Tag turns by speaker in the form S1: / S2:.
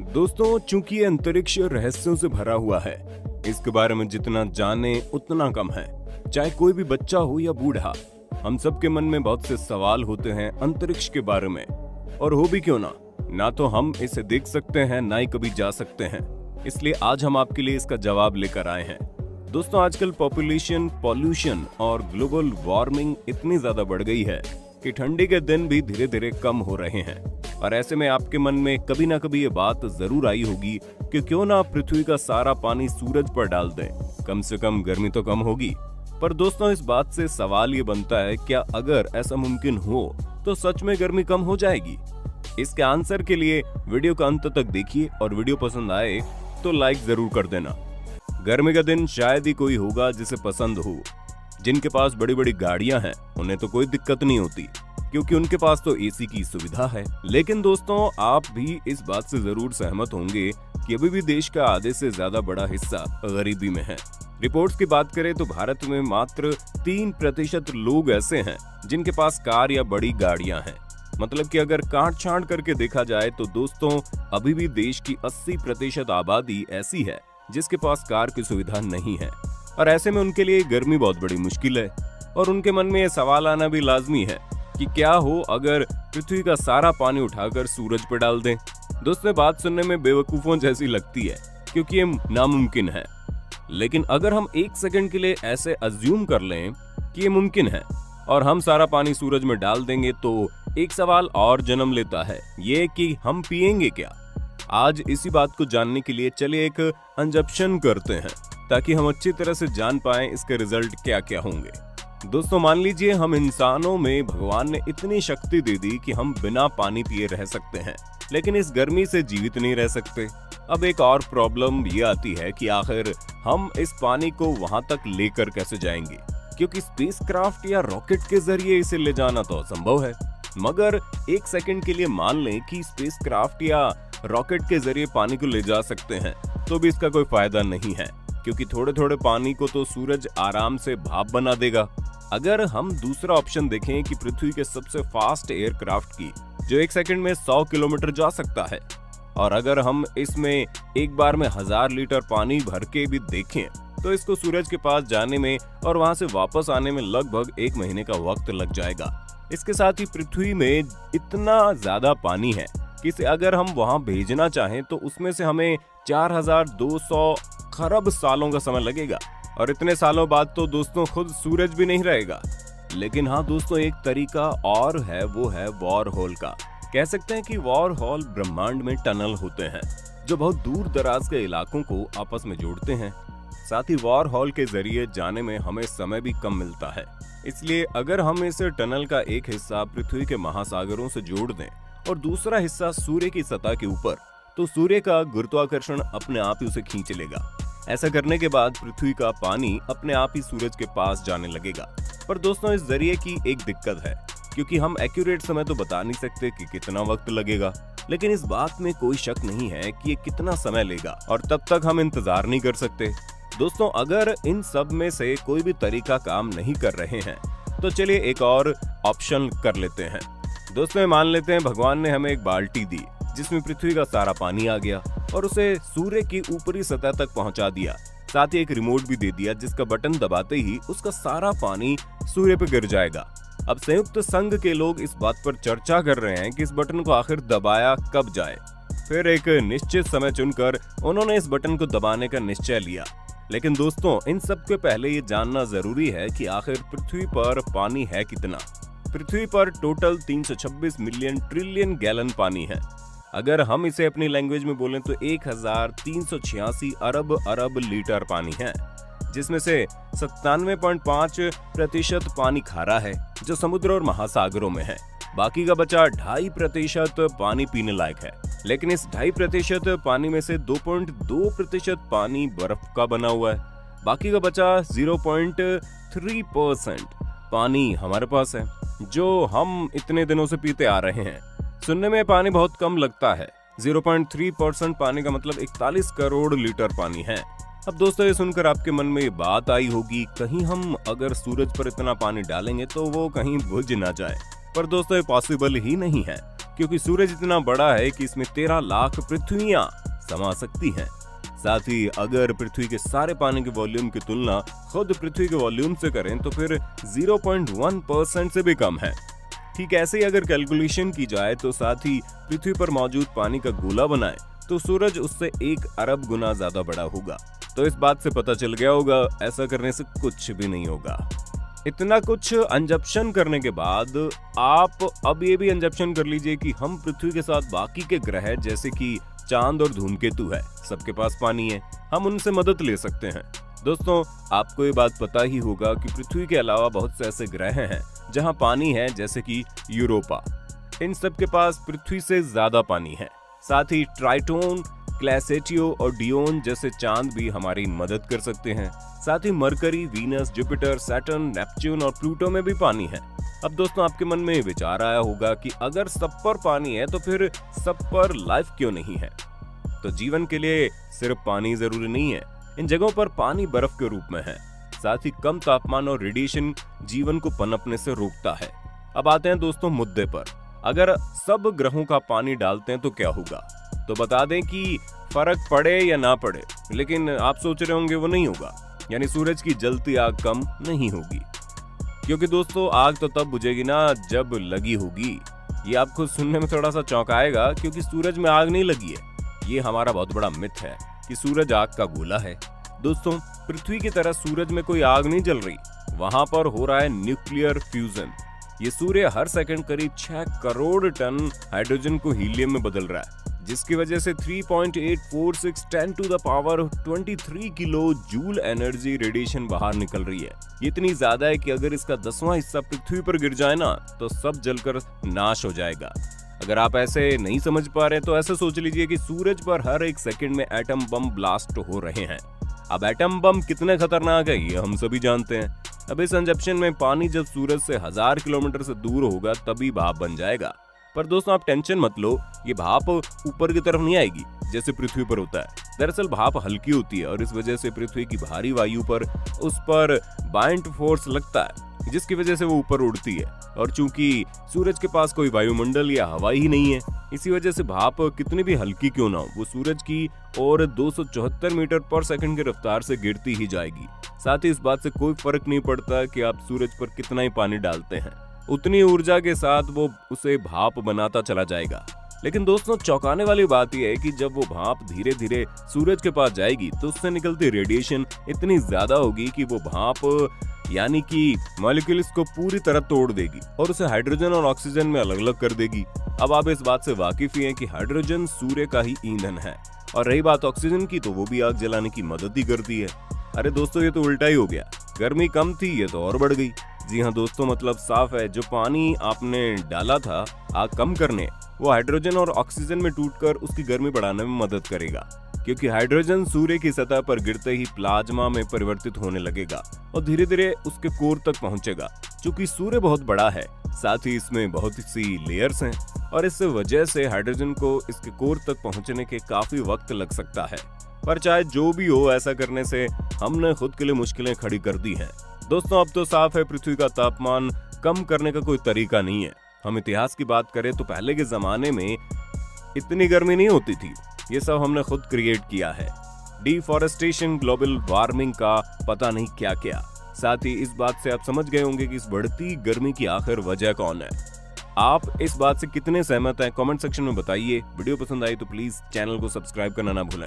S1: दोस्तों, चूंकि ये अंतरिक्ष रहस्यों से भरा हुआ है, इसके बारे में जितना जाने उतना कम है। चाहे कोई भी बच्चा हो या बूढ़ा, हम सबके मन में बहुत से सवाल होते हैं अंतरिक्ष के बारे में। और हो भी क्यों ना तो हम इसे देख सकते हैं, ना ही कभी जा सकते हैं। इसलिए आज हम आपके लिए इसका जवाब लेकर आए हैं। दोस्तों, आजकल पॉपुलेशन, पॉल्यूशन और ग्लोबल वार्मिंग इतनी ज्यादा बढ़ गई है कि ठंडी के दिन भी धीरे धीरे कम हो रहे हैं। और ऐसे में आपके मन में कभी ना कभी ये बात जरूर आई होगी कि क्यों ना पृथ्वी का सारा पानी सूरज पर डाल दें, कम से कम गर्मी तो कम होगी। पर दोस्तों, इस बात से सवाल ये बनता है, क्या अगर ऐसा मुमकिन हो तो सच में गर्मी कम हो जाएगी? इसके आंसर के लिए वीडियो का अंत तक देखिए और वीडियो पसंद आए तो लाइक जरूर कर देना। गर्मी का दिन शायद ही कोई होगा जिसे पसंद हो। जिनके पास बड़ी बड़ी गाड़ियां हैं उन्हें तो कोई दिक्कत नहीं होती, क्योंकि उनके पास तो एसी की सुविधा है। लेकिन दोस्तों, आप भी इस बात से जरूर सहमत होंगे कि अभी भी देश का आधे से ज्यादा बड़ा हिस्सा गरीबी में है। रिपोर्ट्स की बात करें तो भारत में मात्र 3% लोग ऐसे हैं जिनके पास कार या बड़ी गाड़ियां हैं। मतलब कि अगर काट छांट करके देखा जाए तो दोस्तों, अभी भी देश की 80% आबादी ऐसी है जिसके पास कार की सुविधा नहीं है। और ऐसे में उनके लिए गर्मी बहुत बड़ी मुश्किल है। और उनके मन में यह सवाल आना भी लाजमी है कि क्या हो अगर पृथ्वी का सारा पानी उठाकर सूरज पर डाल दें। दोस्तों, बात सुनने में बेवकूफों जैसी लगती है क्योंकि ये नामुमकिन है। लेकिन अगर हम एक सेकंड के लिए ऐसे अज्यूम कर लें कि ये मुमकिन है और हम सारा पानी सूरज में डाल देंगे, तो एक सवाल और जन्म लेता है, ये कि हम पिएंगे क्या? आज इसी बात को जानने के लिए चलिए एक अंजप्शन करते हैं, ताकि हम अच्छी तरह से जान पाएं इसके रिजल्ट क्या क्या होंगे। दोस्तों, मान लीजिए हम इंसानों में भगवान ने इतनी शक्ति दे दी कि हम बिना पानी पिए रह सकते हैं, लेकिन इस गर्मी से जीवित नहीं रह सकते। अब एक और प्रॉब्लम ये आती है कि आखिर हम इस पानी को वहां तक लेकर कैसे जाएंगे, क्योंकि स्पेसक्राफ्ट या रॉकेट के जरिए इसे ले जाना तो असंभव है। मगर एक सेकंड के लिए मान लें कि स्पेसक्राफ्ट या रॉकेट के जरिए पानी को ले जा सकते हैं, तो भी इसका कोई फायदा नहीं है, क्योंकि थोड़े थोड़े पानी को तो सूरज आराम से भाप बना देगा। अगर हम दूसरा ऑप्शन देखें कि पृथ्वी के सबसे फास्ट एयरक्राफ्ट की, जो एक सेकंड में 100 किलोमीटर जा सकता है, और अगर हम इसमें एक बार में 1000 लीटर पानी भर के भी देखें, तो इसको सूरज के पास जाने में और वहां से वापस आने में लगभग 1 महीने का वक्त लग जाएगा। इसके साथ ही पृथ्वी में इतना ज्यादा पानी है कि इसे अगर हम वहां भेजना चाहें तो उसमें से हमें 4200 खरब सालों का समय लगेगा। और इतने सालों बाद तो दोस्तों खुद सूरज भी नहीं रहेगा। लेकिन हाँ दोस्तों, एक तरीका और है, वो है वॉर होल का। कह सकते हैं कि वॉर होल ब्रह्मांड में टनल होते हैं जो बहुत दूर दराज के इलाकों को आपस में जोड़ते हैं। साथ ही वॉर होल के जरिए जाने में हमें समय भी कम मिलता है। इसलिए अगर हम इस टनल का एक हिस्सा पृथ्वी के महासागरों से जोड़ दें और दूसरा हिस्सा सूर्य की सतह के ऊपर, तो सूर्य का गुरुत्वाकर्षण अपने आप ही उसे खींच लेगा। ऐसा करने के बाद पृथ्वी का पानी अपने आप ही सूरज के पास जाने लगेगा। पर दोस्तों, इस जरिए की एक दिक्कत है, क्योंकि हम एक्यूरेट समय तो बता नहीं सकते कि कितना वक्त लगेगा। लेकिन इस बात में कोई शक नहीं है कि ये कितना समय लेगा, और तब तक हम इंतजार नहीं कर सकते। दोस्तों, अगर इन सब में से कोई भी तरीका काम नहीं कर रहे हैं, तो चलिए एक और ऑप्शन कर लेते हैं। दोस्तों, मान लेते हैं भगवान ने हमें एक बाल्टी दी जिसमें पृथ्वी का सारा पानी आ गया और उसे सूर्य की ऊपरी सतह तक पहुंचा दिया। साथ ही एक रिमोट भी दे दिया जिसका बटन दबाते ही उसका सारा पानी सूर्य पे गिर जाएगा। अब संयुक्त संघ के लोग इस बात पर चर्चा कर रहे हैं कि इस बटन को आखिर दबाया कब जाए। फिर एक निश्चित समय चुनकर उन्होंने इस बटन को दबाने का निश्चय लिया। लेकिन दोस्तों, इन सब के पहले ये जानना जरूरी है कि आखिर पृथ्वी पर पानी है कितना। पृथ्वी पर टोटल 326 मिलियन ट्रिलियन गैलन पानी है। अगर हम इसे अपनी लैंग्वेज में बोलें तो 1386 अरब लीटर पानी है, जिसमें से 97.5% पानी खारा है जो समुद्र और महासागरों में है। बाकी का बचा 2.5% पानी पीने लायक है। लेकिन इस 2.5% पानी में से 2.2% पानी बर्फ का बना हुआ है। बाकी का बचा 0.3% पानी हमारे पास है, जो हम इतने दिनों से पीते आ रहे हैं। सुनने में पानी बहुत कम लगता है। 0.3% पानी का मतलब 41 करोड़ लीटर पानी है। अब दोस्तों, ये सुनकर आपके मन में ये बात आई होगी, कहीं हम अगर सूरज पर इतना पानी डालेंगे तो वो कहीं बुझ ना जाए। पर दोस्तों, ये पॉसिबल ही नहीं है, क्योंकि सूरज इतना बड़ा है कि इसमें 13 लाख पृथ्वियां समा सकती हैं। साथ ही अगर पृथ्वी के सारे पानी के वॉल्यूम की तुलना खुद पृथ्वी के वॉल्यूम से करें तो फिर 0.1% से भी कम है। ठीक ऐसे ही अगर कैलकुलेशन की जाए तो साथ ही पृथ्वी पर मौजूद पानी का गोला बनाए तो सूरज उससे 1 अरब गुना ज्यादा बड़ा होगा। तो इस बात से पता चल गया होगा ऐसा करने से कुछ भी नहीं होगा। इतना कुछ अंजप्शन करने के बाद आप अब ये भी अंजप्शन कर लीजिए कि हम पृथ्वी के साथ बाकी के ग्रह जैसे कि चांद और धूमकेतु है, सबके पास पानी है, हम उनसे मदद ले सकते हैं। दोस्तों आपको ये बात पता ही होगा कि पृथ्वी के अलावा बहुत से ऐसे ग्रह हैं जहां पानी है, जैसे कि यूरोपा। इन सब के पास पृथ्वी से ज्यादा पानी है। साथ ही ट्राइटोन, क्लैसेटियो और डियोन जैसे चांद भी हमारी मदद कर सकते हैं। साथ ही Mercury, Venus, Jupiter, Saturn, Neptune और प्लूटो में भी पानी है। अब दोस्तों आपके मन में विचार आया होगा कि अगर सब पर पानी है तो फिर सब पर लाइफ क्यों नहीं है? तो जीवन के लिए सिर्फ पानी जरूरी नहीं है, इन जगहों पर पानी बर्फ के रूप में है। साथ ही कम तापमान और रेडिएशन जीवन को पनपने से रोकता है। अब आते हैं दोस्तों मुद्दे पर। अगर सब ग्रहों का पानी डालते हैं तो क्या होगा? तो बता दें कि फर्क पड़े या ना पड़े, लेकिन आप सोच रहे होंगे वो नहीं होगा, यानी सूरज की जलती आग कम नहीं होगी। क्योंकि दोस्तों आग तो तब बुझेगी ना जब लगी होगी। ये आपको सुनने में थोड़ा सा चौंकाएगा क्योंकि सूरज में आग नहीं लगी है। ये हमारा बहुत बड़ा मिथ है कि सूरज आग का गोला है। दोस्तों पृथ्वी की तरह सूरज में कोई आग नहीं जल रही, वहां पर हो रहा है न्यूक्लियर फ्यूजन। ये सूर्य हर सेकंड करीब 6 करोड़ टन हाइड्रोजन को हीलियम में बदल रहा है, जिसकी वजह से 3.846 10 to the power 23 kilo joule energy radiation बाहर निकल रही है। ये इतनी ज्यादा है कि अगर इसका 10वां हिस्सा पृथ्वी पर गिर जाए ना तो सब जलकर नाश हो जाएगा। अगर आप ऐसे नहीं समझ पा रहे तो ऐसे सोच लीजिए कि सूरज पर हर एक सेकंड में एटम बम ब्लास्ट हो रहे हैं। अब एटम बम कितने खतरनाक है ये हम सभी जानते हैं। अब इस इंजेक्शन में पानी जब सूरज से 1000 किलोमीटर से दूर होगा तभी भाप बन जाएगा। पर दोस्तों आप टेंशन मत लो, ये भाप ऊपर की तरफ नहीं आएगी जैसे पृथ्वी पर होता है। दरअसल भाप हल्की होती है और इस वजह से पृथ्वी की भारी वायु पर उस पर बाइंड फोर्स लगता है, जिसकी वजह से वो ऊपर उड़ती है। और चूंकि सूरज के पास कोई वायुमंडल या हवा ही नहीं है, इसी वजह से भाप कितनी भी हल्की क्यों ना हो वो सूरज की और 274 मीटर पर सेकंड की रफ्तार से गिरती ही जाएगी। साथ ही इस बात से कोई फर्क नहीं पड़ता कि आप सूरज पर कितना ही पानी डालते हैं, उतनी ऊर्जा के साथ वो उसे भाप बनाता चला जाएगा। लेकिन दोस्तों चौंकाने वाली बात यह है कि जब वो भाप धीरे धीरे सूरज के पास जाएगी तो उससे निकलती रेडिएशन इतनी ज्यादा होगी कि वो भाप यानी कि मॉलिक्यूल्स को पूरी तरह तोड़ देगी और उसे हाइड्रोजन और ऑक्सीजन में अलग अलग कर देगी। अब आप इस बात से वाकिफ ही हैं कि हाइड्रोजन सूर्य का ही ईंधन है, और रही बात ऑक्सीजन की तो वो भी आग जलाने की मदद ही करती है। अरे दोस्तों ये तो उल्टा ही हो गया, गर्मी कम थी ये तो और बढ़ गई। जी हाँ दोस्तों, मतलब साफ है, जो पानी आपने डाला था आग कम करने, वो हाइड्रोजन और ऑक्सीजन में टूटकर उसकी गर्मी बढ़ाने में मदद करेगा, क्योंकि हाइड्रोजन सूर्य की सतह पर गिरते ही प्लाज्मा में परिवर्तित होने लगेगा और धीरे धीरे उसके कोर तक पहुंचेगा। चूंकि सूर्य बहुत बड़ा है, साथ ही इसमें बहुत सी लेयर्स हैं और इस वजह से हाइड्रोजन को इसके कोर तक पहुंचने के काफी वक्त लग सकता है। पर चाहे जो भी हो, ऐसा करने से हमने खुद के लिए मुश्किलें खड़ी कर दी हैं। दोस्तों अब तो साफ है, पृथ्वी का तापमान कम करने का कोई तरीका नहीं है। हम इतिहास की बात करें तो पहले के जमाने में इतनी गर्मी नहीं होती थी, ये सब हमने खुद क्रिएट किया है। डिफॉरेस्टेशन, ग्लोबल वार्मिंग का पता नहीं क्या क्या। साथ ही इस बात से आप समझ गए होंगे कि इस बढ़ती गर्मी की आखिर वजह कौन है। आप इस बात से कितने सहमत हैं कमेंट सेक्शन में बताइए। वीडियो पसंद आई तो प्लीज चैनल को सब्सक्राइब करना ना भूलें।